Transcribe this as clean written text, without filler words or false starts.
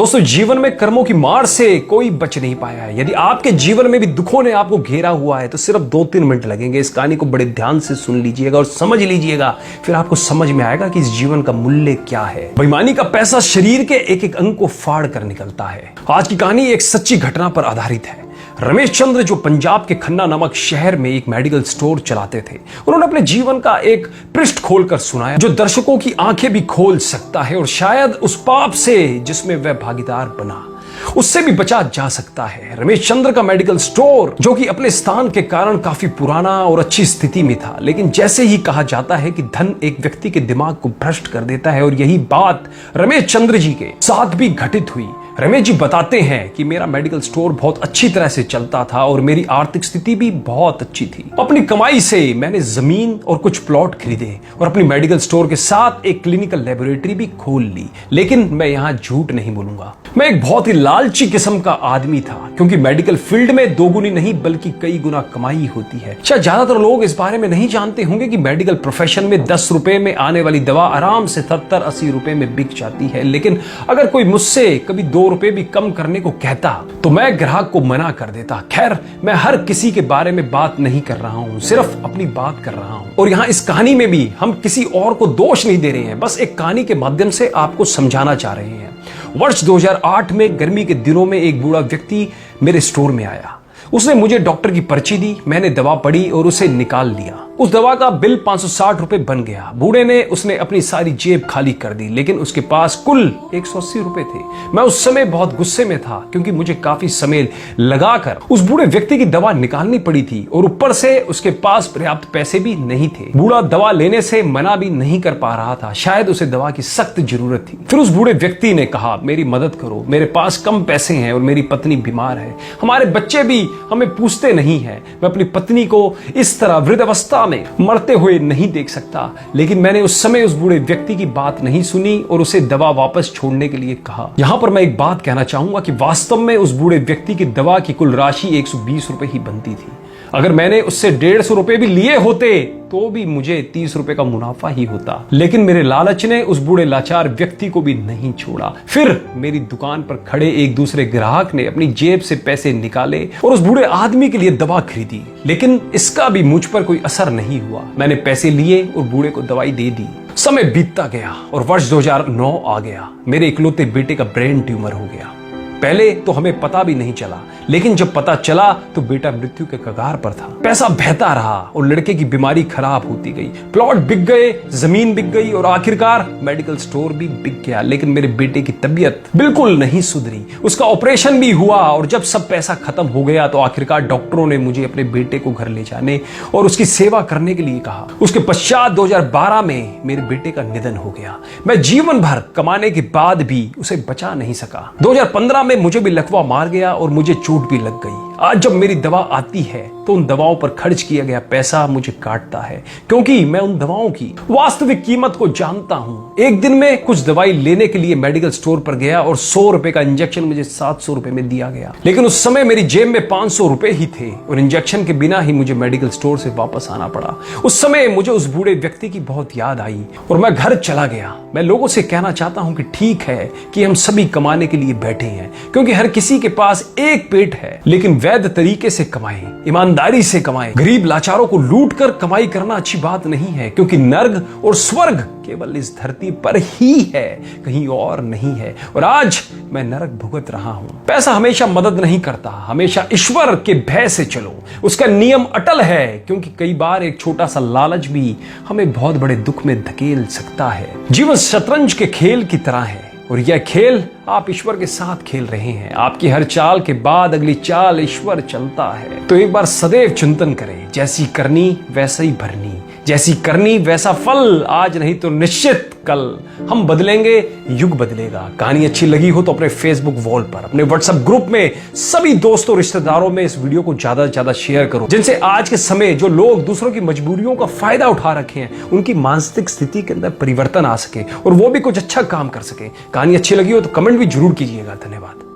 दोस्तों, जीवन में कर्मों की मार से कोई बच नहीं पाया है। यदि आपके जीवन में भी दुखों ने आपको घेरा हुआ है तो सिर्फ 2-3 मिनट लगेंगे। इस कहानी को बड़े ध्यान से सुन लीजिएगा और समझ लीजिएगा, फिर आपको समझ में आएगा कि इस जीवन का मूल्य क्या है। बेईमानी का पैसा शरीर के एक एक अंग को फाड़ कर निकलता है। आज की कहानी एक सच्ची घटना पर आधारित है। रमेश चंद्र जो पंजाब के खन्ना नामक शहर में एक मेडिकल स्टोर चलाते थे, उन्होंने अपने जीवन का एक पृष्ठ खोलकर सुनाया जो दर्शकों की आंखें भी खोल सकता है और शायद उस पाप से जिसमें वह भागीदार बना उससे भी बचा जा सकता है। रमेश चंद्र का मेडिकल स्टोर जो कि अपने स्थान के कारण काफी पुराना और अच्छी स्थिति में था, लेकिन जैसे ही कहा जाता है कि धन एक व्यक्ति के दिमाग को भ्रष्ट कर देता है, और यही बात रमेश चंद्र जी के साथ भी घटित हुई। रमेश जी बताते हैं कि मेरा मेडिकल स्टोर बहुत अच्छी तरह से चलता था और मेरी आर्थिक स्थिति भी बहुत अच्छी थी। अपनी कमाई से मैंने जमीन और कुछ प्लॉट खरीदे और अपनी मेडिकल स्टोर के साथ एक क्लिनिकल लेबोरेटरी भी खोल ली। लेकिन मैं यहाँ झूठ नहीं बोलूंगा, मैं एक बहुत ही लालची किस्म का आदमी था, क्योंकि मेडिकल फील्ड में दोगुनी नहीं बल्कि कई गुना कमाई होती है। शायद ज्यादातर लोग इस बारे में नहीं जानते होंगे कि मेडिकल प्रोफेशन में 10 रुपए में आने वाली दवा आराम से 70-80 रुपए में बिक जाती है। लेकिन अगर कोई मुझसे कभी 2 रुपए भी कम करने को कहता तो मैं ग्राहक को मना कर देता। खैर, मैं हर किसी के बारे में बात नहीं कर रहा हूं, सिर्फ अपनी बात कर रहा हूं। और यहां इस कहानी में भी हम किसी और को दोष नहीं दे रहे हैं, बस एक कहानी के माध्यम से आपको समझाना चाह रहे हैं। वर्ष 2008 में गर्मी के दिनों में एक बूढ़ा व्यक्ति मेरे स्टोर में आया। उसने मुझे डॉक्टर की पर्ची दी, मैंने दवा पढ़ी और उसे निकाल लिया। उस दवा का बिल 560 रुपए बन गया। बूढ़े ने उसने अपनी सारी जेब खाली कर दी, लेकिन उसके पास कुल 180 रुपए थे। मैं उस समय बहुत गुस्से में था, क्योंकि मुझे काफी समय लगाकर उस बूढ़े व्यक्ति की दवा निकालनी पड़ी थी और ऊपर से उसके पास पर्याप्त पैसे भी नहीं थे। बूढ़ा दवा लेने से मना भी नहीं कर पा रहा था, शायद उसे दवा की सख्त जरूरत थी। फिर उस बूढ़े व्यक्ति ने कहा, मेरी मदद करो, मेरे पास कम पैसे हैं और मेरी पत्नी बीमार है, हमारे बच्चे भी हमें पूछते नहीं हैं, मैं अपनी पत्नी को इस तरह वृद्धावस्था में मरते हुए नहीं देख सकता। लेकिन मैंने उस समय उस बूढ़े व्यक्ति की बात नहीं सुनी और उसे दवा वापस छोड़ने के लिए कहा। यहां पर मैं एक बात कहना चाहूंगा कि वास्तव में उस बूढ़े व्यक्ति की दवा की कुल राशि 120 रुपए ही बनती थी। अगर मैंने उससे 150 रुपए भी लिए होते तो भी मुझे 30 रुपए का मुनाफा ही होता। लेकिन मेरे लालच ने उस बूढ़े लाचार व्यक्ति को भी नहीं छोड़ा। फिर मेरी दुकान पर खड़े एक दूसरे ग्राहक ने अपनी जेब से पैसे निकाले और उस बूढ़े आदमी के लिए दवा खरीदी, लेकिन इसका भी मुझ पर कोई असर नहीं हुआ। मैंने पैसे लिए और बूढ़े को दवाई दे दी। समय बीतता गया और वर्ष 2009 आ गया। मेरे इकलौते बेटे का ब्रेन ट्यूमर हो गया। पहले तो हमें पता भी नहीं चला, लेकिन जब पता चला तो बेटा मृत्यु के कगार पर था। पैसा बहता रहा और लड़के की बीमारी खराब होती गई। प्लॉट बिक गए, जमीन बिक गई और आखिरकार मेडिकल स्टोर भी बिक गया। लेकिन मेरे बेटे की तबीयत बिल्कुल नहीं सुधरी। उसका ऑपरेशन भी हुआ और जब सब पैसा खत्म हो गया तो आखिरकार डॉक्टरों ने मुझे अपने बेटे को घर ले जाने और उसकी सेवा करने के लिए कहा। उसके पश्चात 2012 में मेरे बेटे का निधन हो गया। मैं जीवन भर कमाने के बाद भी उसे बचा नहीं सका। 2015 में मुझे भी लकवा मार गया और मुझे चोट भी लग गई। आज जब मेरी दवा आती है तो उन दवाओं पर खर्च किया गया पैसा मुझे काटता है, क्योंकि मैं उन दवाओं की वास्तविक कीमत को जानता हूं। एक दिन में कुछ दवाई लेने के लिए मेडिकल स्टोर पर गया और 100 रुपए का इंजेक्शन मुझे 700 रुपए में दिया गया। लेकिन उस समय मेरी जेब में 500 रुपए ही थे और इंजेक्शन के बिना ही मुझे मेडिकल स्टोर से वापस आना पड़ा। उस समय मुझे उस बूढ़े व्यक्ति की बहुत याद आई और मैं घर चला गया। मैं लोगों से कहना चाहता हूं कि ठीक है कि हम सभी कमाने के लिए बैठे हैं, क्योंकि हर किसी के पास एक पेट है, लेकिन वैध तरीके से कमाएं, ईमानदारी से कमाएं। गरीब लाचारों को लूट कर कमाई करना अच्छी बात नहीं है, क्योंकि नर्क और स्वर्ग केवल इस धरती पर ही है, कहीं और नहीं है। और आज मैं नरक भुगत रहा हूं। पैसा हमेशा मदद नहीं करता, हमेशा ईश्वर के भय से चलो, उसका नियम अटल है, क्योंकि कई बार एक छोटा सा लालच भी हमें बहुत बड़े दुख में धकेल सकता है। जीवन शतरंज के खेल की तरह है और यह खेल आप ईश्वर के साथ खेल रहे हैं। आपकी हर चाल के बाद अगली चाल ईश्वर चलता है। तो एक बार सदैव चिंतन करें, जैसी करनी वैसा ही भरनी, जैसी करनी वैसा फल, आज नहीं तो निश्चित कल। हम बदलेंगे, युग बदलेगा। कहानी अच्छी लगी हो तो अपने फेसबुक वॉल पर, अपने व्हाट्सएप ग्रुप में सभी दोस्तों रिश्तेदारों में इस वीडियो को ज्यादा से ज्यादा शेयर करो, जिनसे आज के समय जो लोग दूसरों की मजबूरियों का फायदा उठा रखे हैं उनकी मानसिक स्थिति के अंदर परिवर्तन आ सके और वो भी कुछ अच्छा काम कर सके। कहानी अच्छी लगी हो तो कमेंट भी जरूर कीजिएगा। धन्यवाद।